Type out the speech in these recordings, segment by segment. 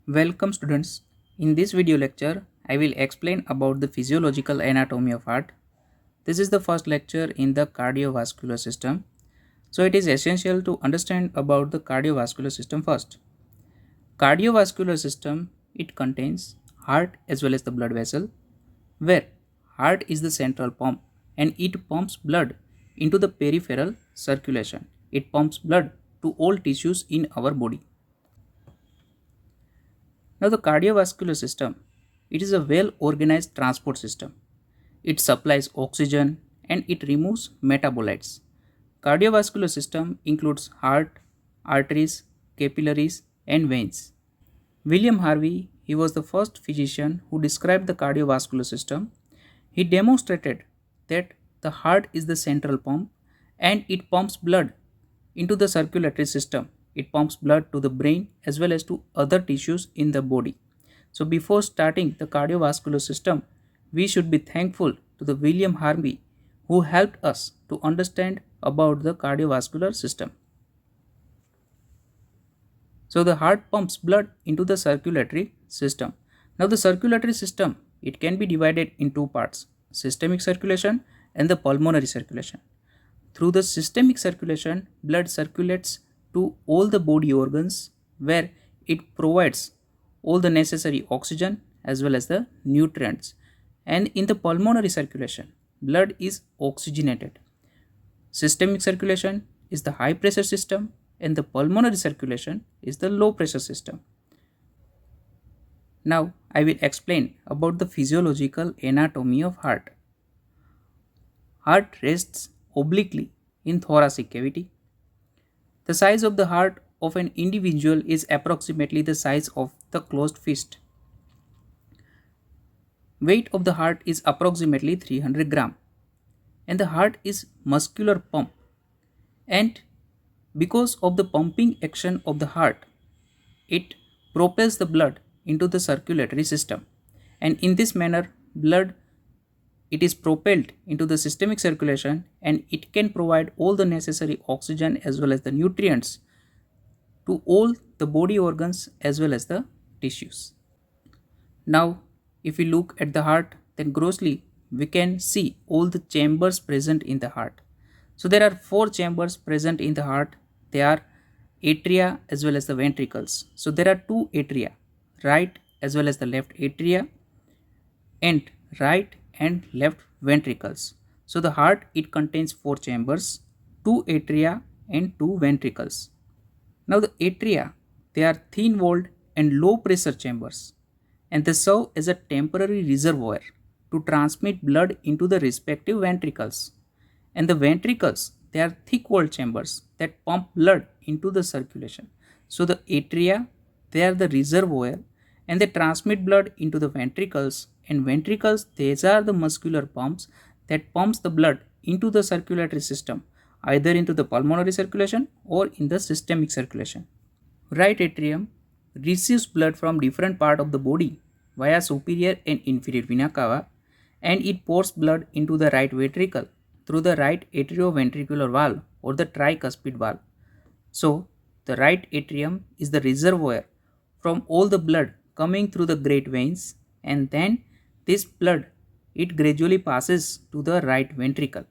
Welcome students. In this video lecture, I will explain about the physiological anatomy of heart. This is the first lecture in the cardiovascular system. So it is essential to understand about the cardiovascular system first. Cardiovascular system, it contains heart as well as the blood vessel, where heart is the central pump and it pumps blood into the peripheral circulation. It pumps blood to all tissues in our body. Now the cardiovascular system, it is a well organized transport system. It supplies oxygen and it removes metabolites. Cardiovascular system includes heart, arteries, capillaries and veins. William Harvey, he was the first physician who described the cardiovascular system. He demonstrated that the heart is the central pump and it pumps blood into the circulatory system. It pumps blood to the brain as well as to other tissues in the body. So before starting the cardiovascular system, we should be thankful to the William Harvey who helped us to understand about the cardiovascular system. So the heart pumps blood into the circulatory system. Now the circulatory system, it can be divided in two parts, systemic circulation and the pulmonary circulation. Through the systemic circulation, blood circulates to all the body organs where it provides all the necessary oxygen as well as the nutrients. And in the pulmonary circulation, blood is oxygenated. Systemic circulation is the high pressure system and the pulmonary circulation is the low pressure system. Now I will explain about the physiological anatomy of heart. Heart rests obliquely in thoracic cavity. The size of the heart of an individual is approximately the size of the closed fist. Weight of the heart is approximately 300 gram and the heart is muscular pump, and because of the pumping action of the heart, it propels the blood into the circulatory system, and in this manner blood, it is propelled into the systemic circulation and it can provide all the necessary oxygen as well as the nutrients to all the body organs as well as the tissues. Now, if we look at the heart, then grossly we can see all the chambers present in the heart. So there are four chambers present in the heart. They are atria as well as the ventricles. So there are two atria, right as well as the left atria, and right and left ventricles. So the heart, it contains four chambers, two atria and two ventricles. Now the atria, they are thin walled and low pressure chambers and they serve as a temporary reservoir to transmit blood into the respective ventricles. And the ventricles, they are thick walled chambers that pump blood into the circulation. So the atria, they are the reservoir and they transmit blood into the ventricles, and ventricles, these are the muscular pumps that pumps the blood into the circulatory system, either into the pulmonary circulation or in the systemic circulation. Right atrium receives blood from different part of the body via superior and inferior vena cava, and it pours blood into the right ventricle through the right atrioventricular valve or the tricuspid valve. So the right atrium is the reservoir from all the blood coming through the great veins, and then this blood, it gradually passes to the right ventricle.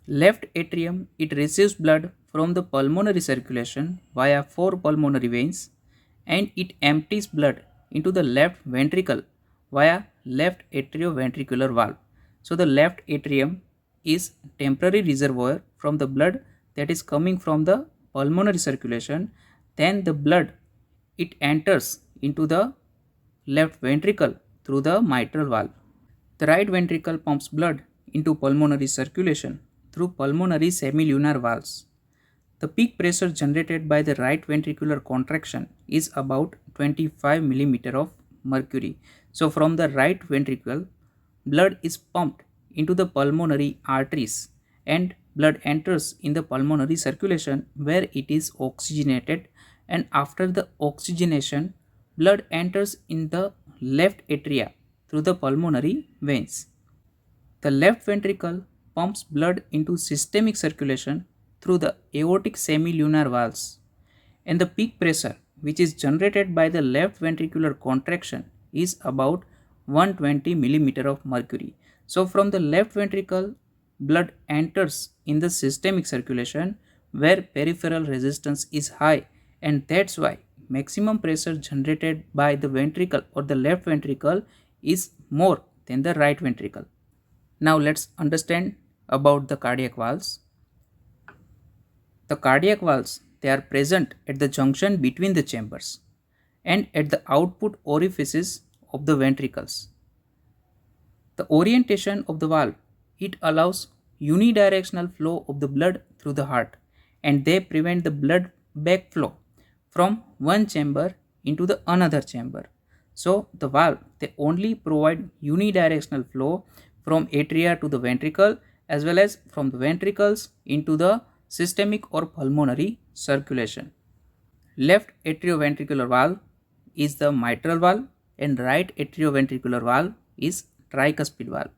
Left atrium, it receives blood from the pulmonary circulation via four pulmonary veins, and it empties blood into the left ventricle via left atrioventricular valve. So the left atrium is temporary reservoir from the blood that is coming from the pulmonary circulation. Then the blood, it enters into the left ventricle through the mitral valve. The right ventricle pumps blood into pulmonary circulation through pulmonary semilunar valves. The peak pressure generated by the right ventricular contraction is about 25 millimeter of mercury. So from the right ventricle, blood is pumped into the pulmonary arteries and blood enters in the pulmonary circulation where it is oxygenated, and after the oxygenation, blood enters in the left atria through the pulmonary veins. The left ventricle pumps blood into systemic circulation through the aortic semilunar valves, and the peak pressure which is generated by the left ventricular contraction is about 120 millimeter of mercury. So from the left ventricle, blood enters in the systemic circulation where peripheral resistance is high, and that's why maximum pressure generated by the ventricle or the left ventricle is more than the right ventricle. Now let's understand about the cardiac valves. The cardiac valves, they are present at the junction between the chambers and at the output orifices of the ventricles. The orientation of the valve, it allows unidirectional flow of the blood through the heart, and they prevent the blood backflow from one chamber into the another chamber. So the valve, they only provide unidirectional flow from atria to the ventricle as well as from the ventricles into the systemic or pulmonary circulation. Left atrioventricular valve is the mitral valve and right atrioventricular valve is tricuspid valve.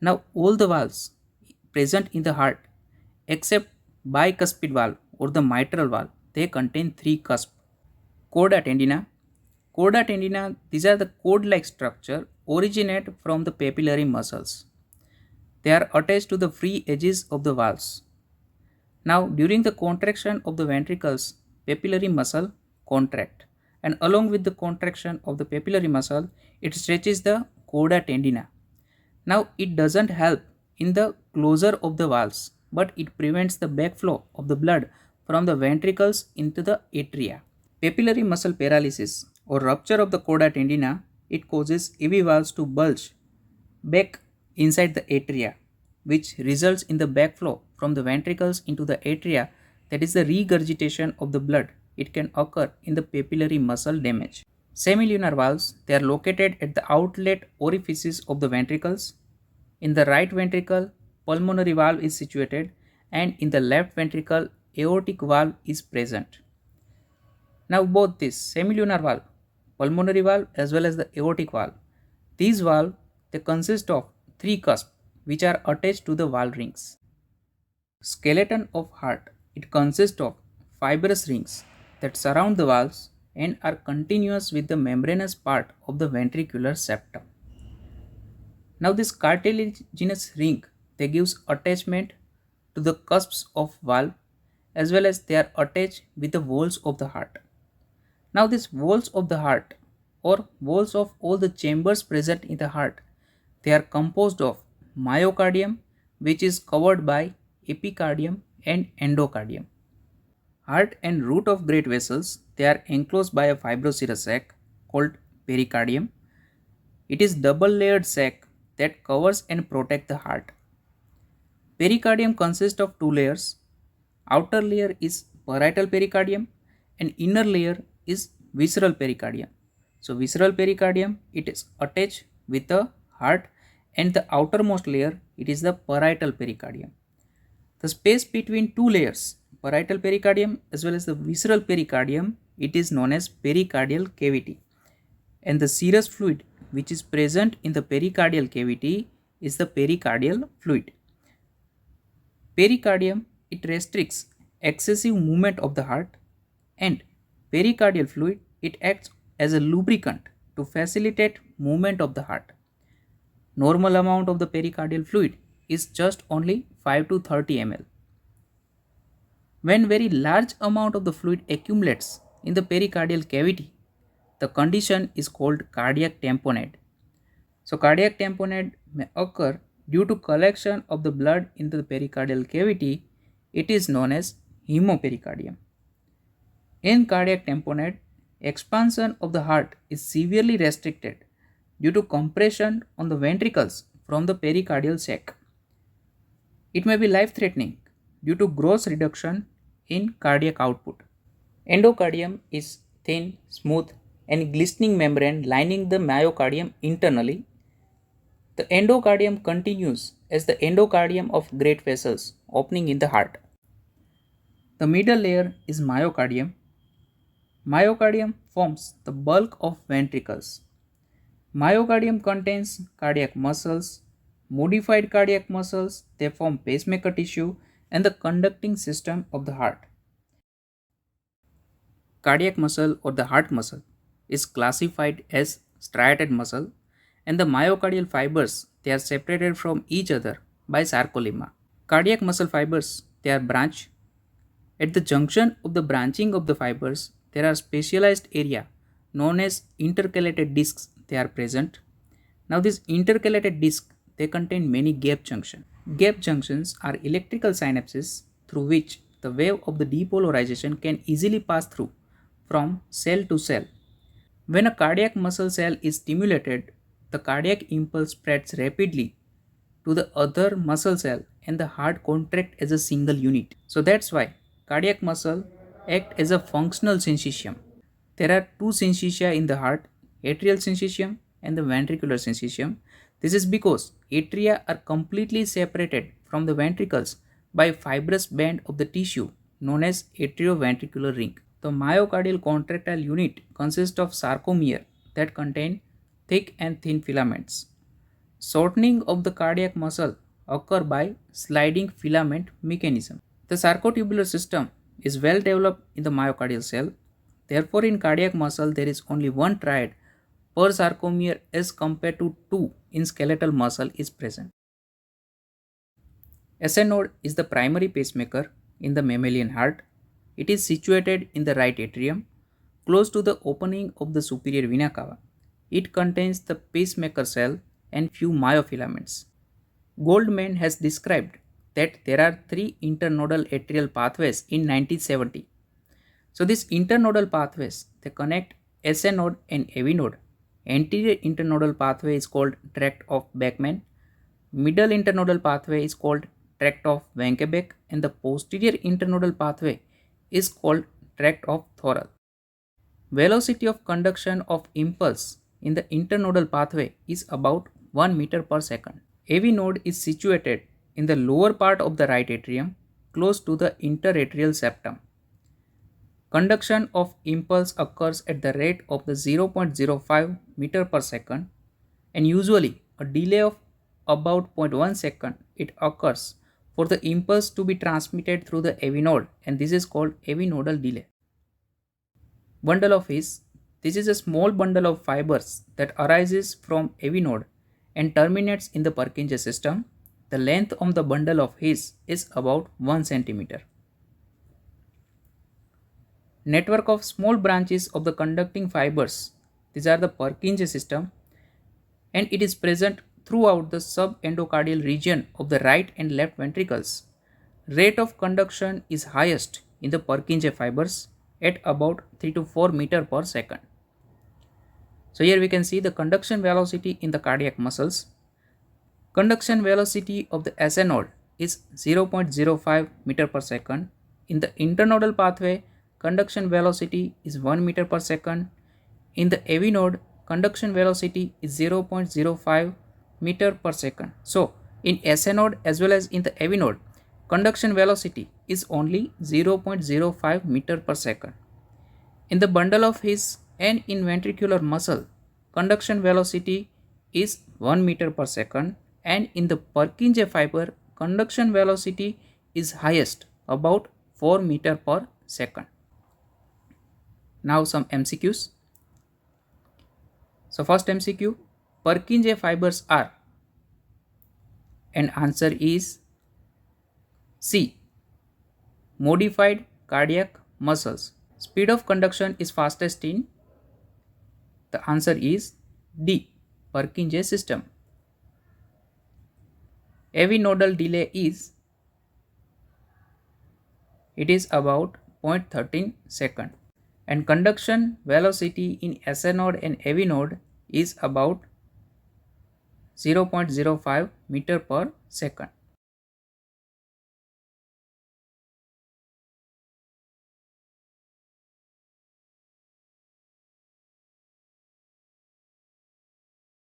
Now all the valves present in the heart except bicuspid valve or the mitral valve, they contain three cusps. Chorda tendina. Chorda tendina, these are the cord-like structure originate from the papillary muscles. They are attached to the free edges of the valves. Now during the contraction of the ventricles, papillary muscle contract, and along with the contraction of the papillary muscle, it stretches the chorda tendina. Now it doesn't help in the closure of the valves, but it prevents the backflow of the blood from the ventricles into the atria. Papillary muscle paralysis or rupture of the chorda tendina, it causes AV valves to bulge back inside the atria, which results in the backflow from the ventricles into the atria, that is the regurgitation of the blood. It can occur in the papillary muscle damage. Semilunar valves, they are located at the outlet orifices of the ventricles. In the right ventricle, pulmonary valve is situated, and in the left ventricle, aortic valve is present. Now both this semilunar valve, pulmonary valve as well as the aortic valve, these valves, they consist of three cusps which are attached to the valve rings. Skeleton of heart, it consists of fibrous rings that surround the valves and are continuous with the membranous part of the ventricular septum. Now this cartilaginous ring, they gives attachment to the cusps of valve as well as they are attached with the walls of the heart. Now these walls of the heart or walls of all the chambers present in the heart, they are composed of myocardium, which is covered by epicardium and endocardium. Heart and root of great vessels, they are enclosed by a fibroserous sac called pericardium. It is double layered sac that covers and protects the heart. Pericardium consists of two layers. Outer layer is parietal pericardium and inner layer is visceral pericardium. So visceral pericardium, it is attached with the heart, and the outermost layer, it is the parietal pericardium. The space between two layers, parietal pericardium as well as the visceral pericardium, it is known as pericardial cavity, and the serous fluid which is present in the pericardial cavity is the pericardial fluid. Pericardium, it restricts excessive movement of the heart, and pericardial fluid, it acts as a lubricant to facilitate movement of the heart. Normal amount of the pericardial fluid is just only 5 to 30 ml. When very large amount of the fluid accumulates in the pericardial cavity, the condition is called cardiac tamponade. So cardiac tamponade may occur due to collection of the blood into the pericardial cavity. It is known as hemopericardium. In cardiac tamponade, expansion of the heart is severely restricted due to compression on the ventricles from the pericardial sac. It may be life-threatening due to gross reduction in cardiac output. Endocardium is thin, smooth, and glistening membrane lining the myocardium internally. The endocardium continues as the endocardium of great vessels opening in the heart. The middle layer is myocardium. Myocardium forms the bulk of ventricles. Myocardium contains cardiac muscles, modified cardiac muscles, they form pacemaker tissue and the conducting system of the heart. cardiac muscle or the heart muscle is classified as striated muscle, and the myocardial fibers they are separated from each other by sarcolemma. Cardiac muscle fibers they are branched. At the junction of the branching of the fibers, there are specialized area known as intercalated discs they are present. Now these intercalated discs they contain many gap junctions. Gap junctions are electrical synapses through which the wave of the depolarization can easily pass through from cell to cell. When a cardiac muscle cell is stimulated, the cardiac impulse spreads rapidly to the other muscle cell and the heart contract as a single unit. So that's why cardiac muscle act as a functional syncytium. There are two syncytia in the heart, atrial syncytium and the ventricular syncytium. This is because atria are completely separated from the ventricles by fibrous band of the tissue known as atrioventricular ring. The myocardial contractile unit consists of sarcomere that contain thick and thin filaments. Shortening of the cardiac muscle occur by sliding filament mechanism. The sarcotubular system is well developed in the myocardial cell. Therefore, in cardiac muscle, there is only one triad per sarcomere as compared to two in skeletal muscle is present. SN node is the primary pacemaker in the mammalian heart. It is situated in the right atrium, close to the opening of the superior vena cava. It contains the pacemaker cell and few myofilaments. Goldman has described that there are three internodal atrial pathways in 1970. So these internodal pathways they connect SN node and AV node. Anterior internodal pathway is called tract of Beckman. Middle internodal pathway is called tract of Wenckebach, and the posterior internodal pathway is called tract of Thorel. Velocity of conduction of impulse in the internodal pathway is about 1 meter per second. AV node is situated in the lower part of the right atrium, close to the interatrial septum. Conduction of impulse occurs at the rate of the 0.05 meter per second, and usually a delay of about 0.1 second it occurs for the impulse to be transmitted through the AV node, and this is called AV nodal delay. Bundle of His. This is a small bundle of fibers that arises from AV node and terminates in the Purkinje system. The length of the bundle of His is about 1 centimeter. Network of small branches of the conducting fibers. These are the Purkinje system, and it is present throughout the subendocardial region of the right and left ventricles. Rate of conduction is highest in the Purkinje fibers at about 3 to 4 meter per second. So here we can see the conduction velocity in the cardiac muscles. Conduction velocity of the SN node is 0.05 meter per second. In the internodal pathway, conduction velocity is 1 meter per second. In the AV node, conduction velocity is 0.05 meter per second. So in SN node as well as in the AV node, conduction velocity is only 0.05 meter per second. In the bundle of His and in ventricular muscle, conduction velocity is 1 meter per second, and in the Purkinje fiber, conduction velocity is highest, about 4 meter per second. Now some MCQs. So first MCQ, Purkinje fibers are, and answer is C, modified cardiac muscles. Speed of conduction is fastest in, the answer is D, Purkinje system. AV nodal delay is, it is about 0.13 second, and conduction velocity in SN node and AV node is about 0.05 meter per second.